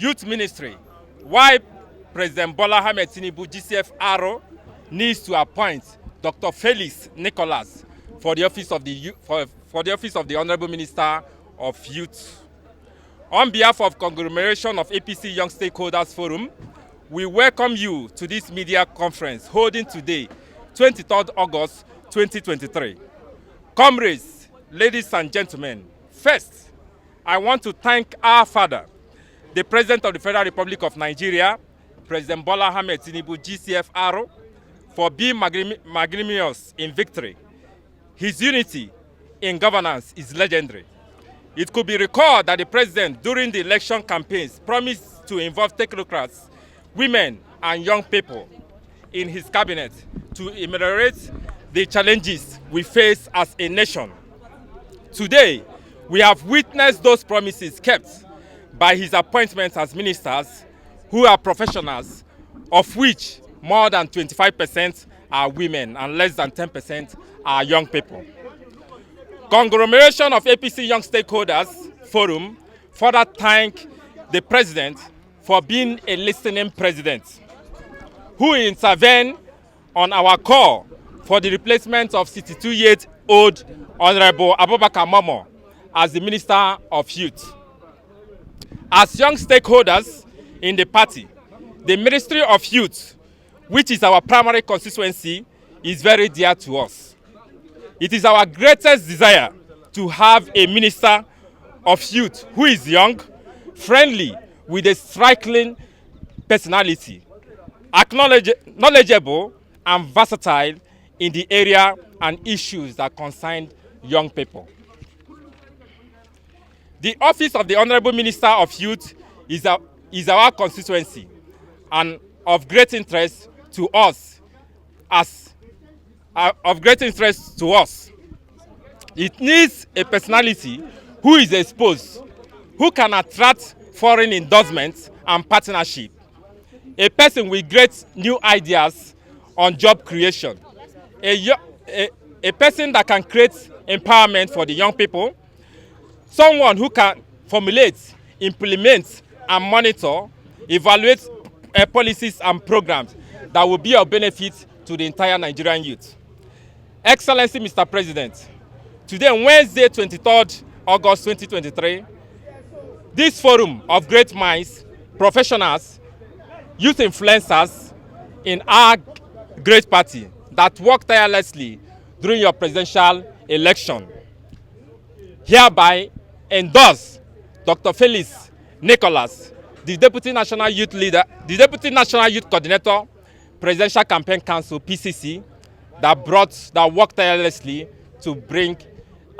Youth Ministry, why President Bola Ahmed Tinubu, GCFR, needs to appoint Dr. Felix Nicholas for the office of the Honorable Minister of Youth. On behalf of conglomeration of APC Young Stakeholders Forum, we welcome you to this media conference holding today, 23rd August 2023. Comrades, ladies and gentlemen, first, I want to thank our father, the President of the Federal Republic of Nigeria, President Bola Ahmed Tinubu, GCFR, for being magnanimous in victory. His unity in governance is legendary. It could be recalled that the President, during the election campaigns, promised to involve technocrats, women, and young people in his cabinet to ameliorate the challenges we face as a nation. Today, we have witnessed those promises kept by his appointments as ministers who are professionals, of which more than 25% are women and less than 10% are young people. Conglomeration of APC Young Stakeholders Forum further thank the President for being a listening president who intervened on our call for the replacement of 62-year-old Honorable Abubakar Momo as the Minister of Youth. As young stakeholders in the party, the Ministry of Youth, which is our primary constituency, is very dear to us. It is our greatest desire to have a Minister of Youth who is young, friendly, with a striking personality, knowledgeable and versatile in the area and issues that concern young people. The office of the Honorable Minister of Youth is our constituency and of great interest to us. It needs a personality who is exposed, who can attract foreign endorsements and partnership, a person with great new ideas on job creation, a person that can create empowerment for the young people, someone who can formulate, implement, and monitor, evaluate policies and programs that will be of benefit to the entire Nigerian youth. Excellency, Mr. President, today, Wednesday, 23rd August 2023, this forum of great minds, professionals, youth influencers in our great party that worked tirelessly during your presidential election hereby endorse Dr. Felix Nicholas, the Deputy National Youth Leader, the Deputy National Youth Coordinator, Presidential Campaign Council, PCC, that worked tirelessly to bring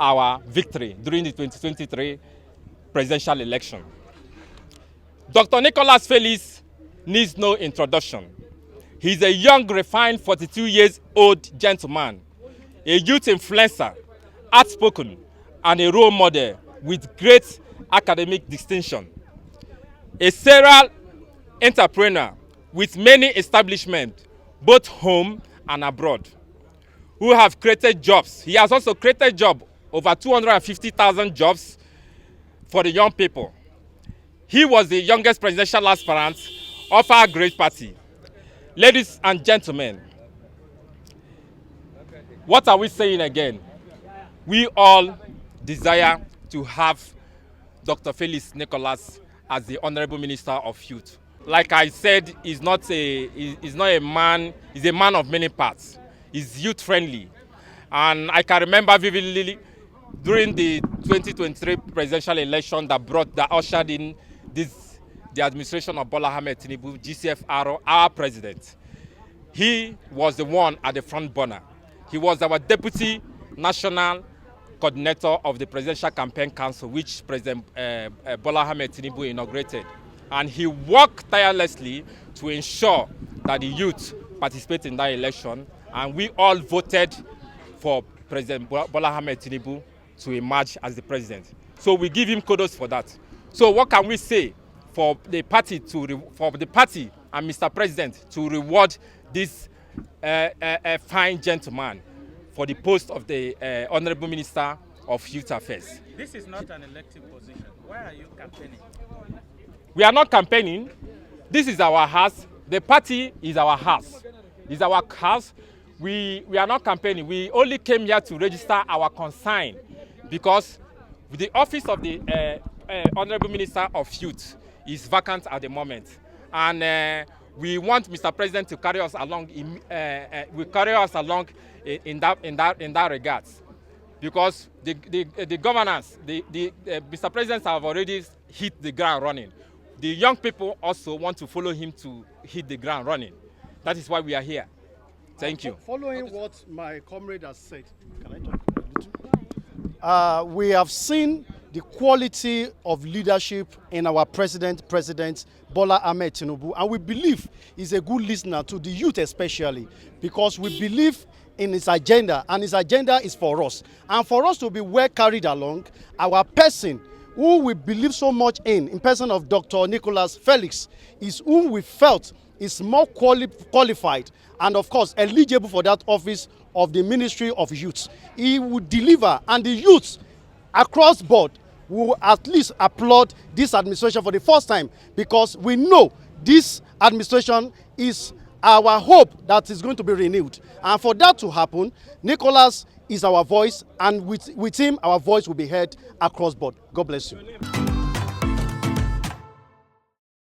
our victory during the 2023 presidential election. Dr. Nicholas Felix needs no introduction. He's a young, refined 42-year-old gentleman, a youth influencer, outspoken, and a role model with great academic distinction. A serial entrepreneur with many establishments, both home and abroad, who have created jobs. He has also created jobs, over 250,000 jobs for the young people. He was the youngest presidential aspirant of our great party. Ladies and gentlemen, what are we saying again? We all desire to have Dr. Felix Nicholas as the Honorable Minister of Youth. Like I said, he's a man of many parts. He's youth-friendly. And I can remember vividly during the 2023 presidential election that ushered in the administration of Bola Ahmed Tinubu, GCFR, our president. He was the one at the front burner. He was our Deputy National Coordinator of the Presidential Campaign Council, which President Bola Ahmed Tinubu inaugurated. And he worked tirelessly to ensure that the youth participate in that election. And we all voted for President Bola Ahmed Tinubu to emerge as the president. So we give him kudos for that. So what can we say for the party and Mr. President to reward this fine gentleman for the post of the Honorable Minister of Youth Affairs? This is not an elective position. Why are you campaigning? We are not campaigning. This is our house. The party is our house. It's our house. We are not campaigning. We only came here to register our concern because the office of the Honorable Minister of Youth is vacant at the moment. And we want Mr. President to carry us along in that regards. Because the governance, Mr. President have already hit the ground running. The young people also want to follow him to hit the ground running. That is why we are here. Thank you. Following what my comrade has said, can I talk a little? We have seen the quality of leadership in our President Bola Ahmed Tinubu, and we believe he's a good listener to the youth especially, because we believe in his agenda, and his agenda is for us. And for us to be well carried along, our person who we believe so much in person of Dr. Nicholas Felix, is whom we felt is more qualified and of course eligible for that office of the Ministry of Youth. He would deliver, and the youth across board will at least applaud this administration for the first time, because we know this administration is our hope that is going to be renewed. And for that to happen, Nicholas is our voice, and with him our voice will be heard across board. God bless you.